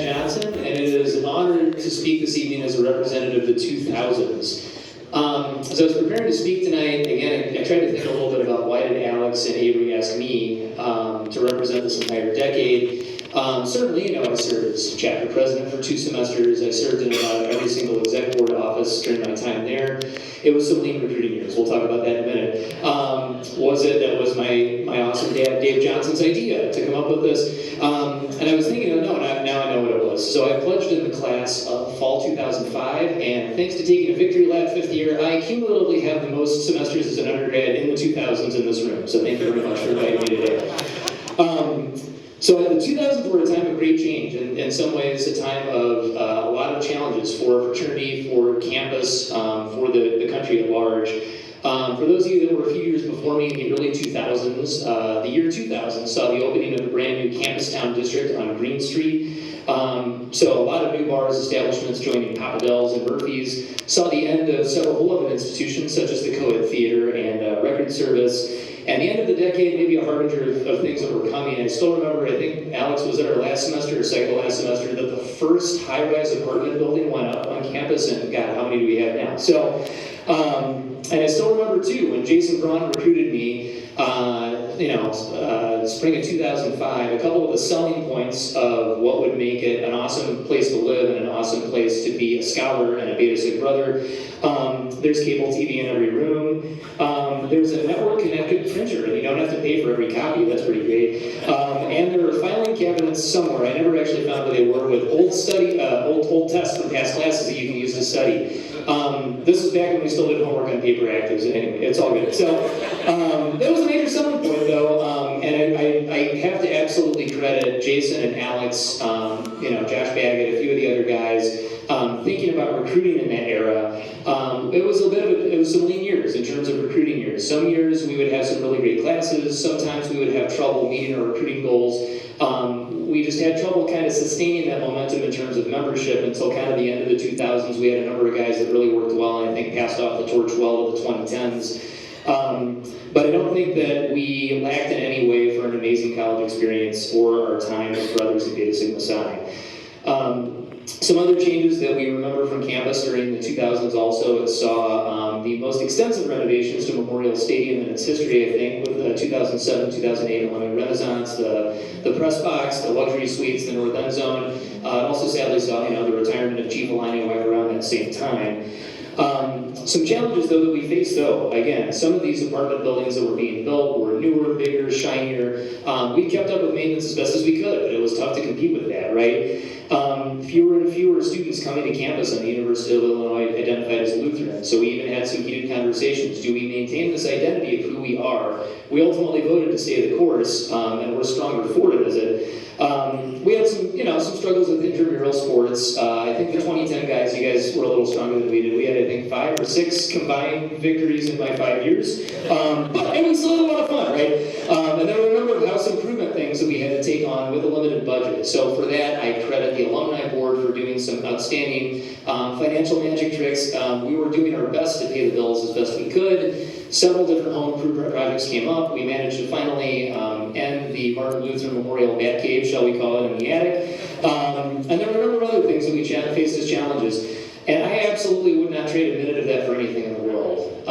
Matt Johnson, and it is an honor to speak this evening as a representative of the 2000s. As I was preparing to speak tonight, again, I tried to think a little bit about why did Alex and Avery ask me to represent this entire decade. Certainly, I served as chapter president for 2 semesters. I served in about every single exec board office during my time there. It was some lean recruiting years. We'll talk about that in a minute. That was my awesome dad, Dave Johnson's idea to come up with this. And I was thinking, now I know what it was. So I pledged in the class of fall 2005, and thanks to taking a victory lap 5th year, I cumulatively have the most semesters as an undergrad in the 2000s in this room. So thank you very much for inviting me today. So the 2000s were a time of great change, and in some ways a time of a lot of challenges for fraternity, for campus, for the country at large. For those of you that were a few years before me in the early 2000s, the year 2000 saw the opening of a brand new campus town district on Green Street. So a lot of new bars, establishments joining Papa Del's and Murphy's, saw the end of several beloved institutions such as the Co-ed Theater and Record Service. And the end of the decade, maybe a harbinger of things that were coming. I still remember, I think Alex was at our last semester or second to last semester, that the first high-rise apartment building went up on campus, and God, how many do we have now? So, and I still remember too, when Jason Braun recruited me, spring of 2005, a couple of the selling points of what would make it an awesome place to live and an awesome place to be a scholar and a Beta Sig brother. There's cable TV in every room. There's a network-connected printer, and you don't have to pay for every copy. That's pretty great. And there are filing cabinets somewhere. I never actually found where they were, with old tests from past classes that you can use to study. This is back when we still did homework on paper actives. Anyway, it's all good. So that was a major selling point, though, and I have to absolutely credit Jason and Alex, Josh Baggett, a few of the other guys, thinking about recruiting in that era. It was some lean years in terms of recruiting years. Some years we would have some really great classes. Sometimes we would have trouble meeting our recruiting goals. We just had trouble kind of sustaining that momentum in terms of membership until kind of the end of the 2000s. We had a number of guys that really worked well, and I think passed off the torch well to the 2010s. But I don't think that we lacked in any way for an amazing college experience or our time as brothers at Beta Sigma Psi. Some other changes that we remember from campus during the 2000s also saw the most extensive renovations to Memorial Stadium in its history, I think, with the 2007-2008 Olympic Renaissance, the press box, the luxury suites, the North End Zone. It also sadly saw the retirement of Chief Alani right around that same time. Some challenges, though, that we faced, again, some of these apartment buildings that were being built were newer, bigger, shinier. We kept up with maintenance as best as we could, but it was tough to compete with that, right? Fewer and fewer students coming to campus on the University of Illinois identified as Lutheran, so we even had some heated conversations. Do we maintain this identity of who we are? We ultimately voted to stay the course, and we're stronger for it as it. We had some struggles with intramural sports. I think the 2010 guys, you guys were a little stronger than we did. We had, I think, 5 or 6 combined victories in my 5 years. But it was still a lot of fun, right? And there were a number of house improvement things that we had to take on with a limited budget. So for that, I credit the alumni board for doing some outstanding financial magic tricks. We were doing our best to pay the bills as best we could. Several different home improvement projects came up. We managed to finally end the Martin Luther Memorial Bat Cave, shall we call it, in the attic. And there were a number of other things that we faced as challenges. And I absolutely would not trade a minute of that for anything in the world.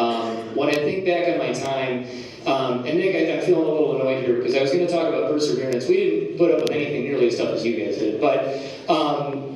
When I think back on my time, and Nick, I'm feeling a little annoyed here because I was going to talk about perseverance. We didn't put up with anything nearly as tough as you guys did. But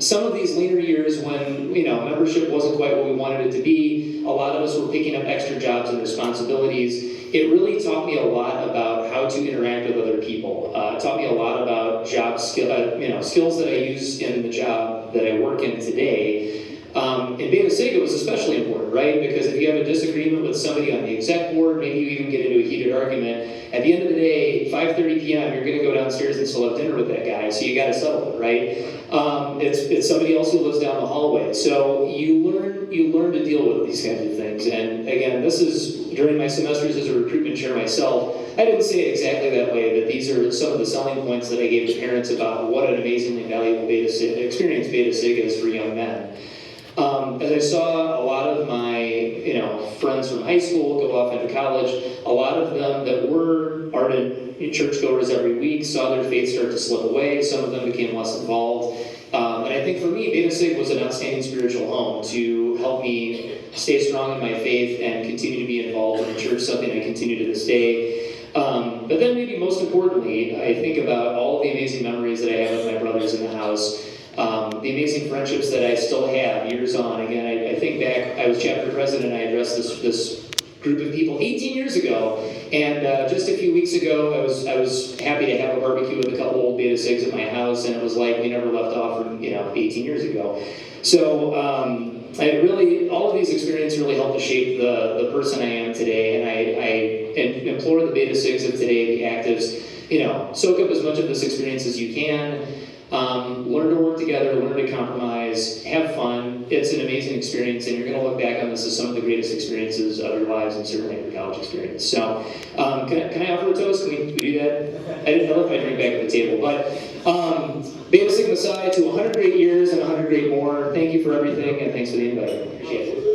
some of these leaner years when membership wasn't quite what we wanted it to be, a lot of us were picking up extra jobs and responsibilities. It really taught me a lot about how to interact with other people. It taught me a lot about skills that I use in the job that I work in today. In Beta Sig, it was especially important, right? Because if you have a disagreement with somebody on the exec board, maybe you even get into a heated argument. At the end of the day, 5:30 p.m., you're going to go downstairs and still have dinner with that guy, so you got to settle it, right? It's somebody else who lives down the hallway. So you learn to deal with these kinds of things. And again, this is during my semesters as a recruitment chair myself. I didn't say it exactly that way, but these are some of the selling points that I gave to parents about what an amazingly valuable experience Beta Sig is for young men. As I saw a lot of my, friends from high school go off into college, a lot of them that were ardent churchgoers every week saw their faith start to slip away. Some of them became less involved. I think for me, Beta Sig was an outstanding spiritual home to help me stay strong in my faith and continue to be involved in the church, something I continue to this day. But then maybe most importantly, I think about all of the amazing memories that I have with my brothers in the house, the amazing friendships that I still have years on. Again, I think back, I was chapter president, I addressed this group of people 18 years ago, and just a few weeks ago, I was happy to have a barbecue with a couple old Beta Sigs at my house, and it was like we never left off from 18 years ago. So all of these experiences really helped to shape the person I am today, and I implore the Beta Sigs of today, the actives, soak up as much of this experience as you can. Learn to work together, learn to compromise, have fun. It's an amazing experience, and you're going to look back on this as some of the greatest experiences of your lives, and certainly your college experience. So, can I offer a toast? Can we do that? I left my drink back at the table, but Beta Sigma Psi to 100 great years and 100 great more. Thank you for everything, and thanks for the invite. Appreciate it.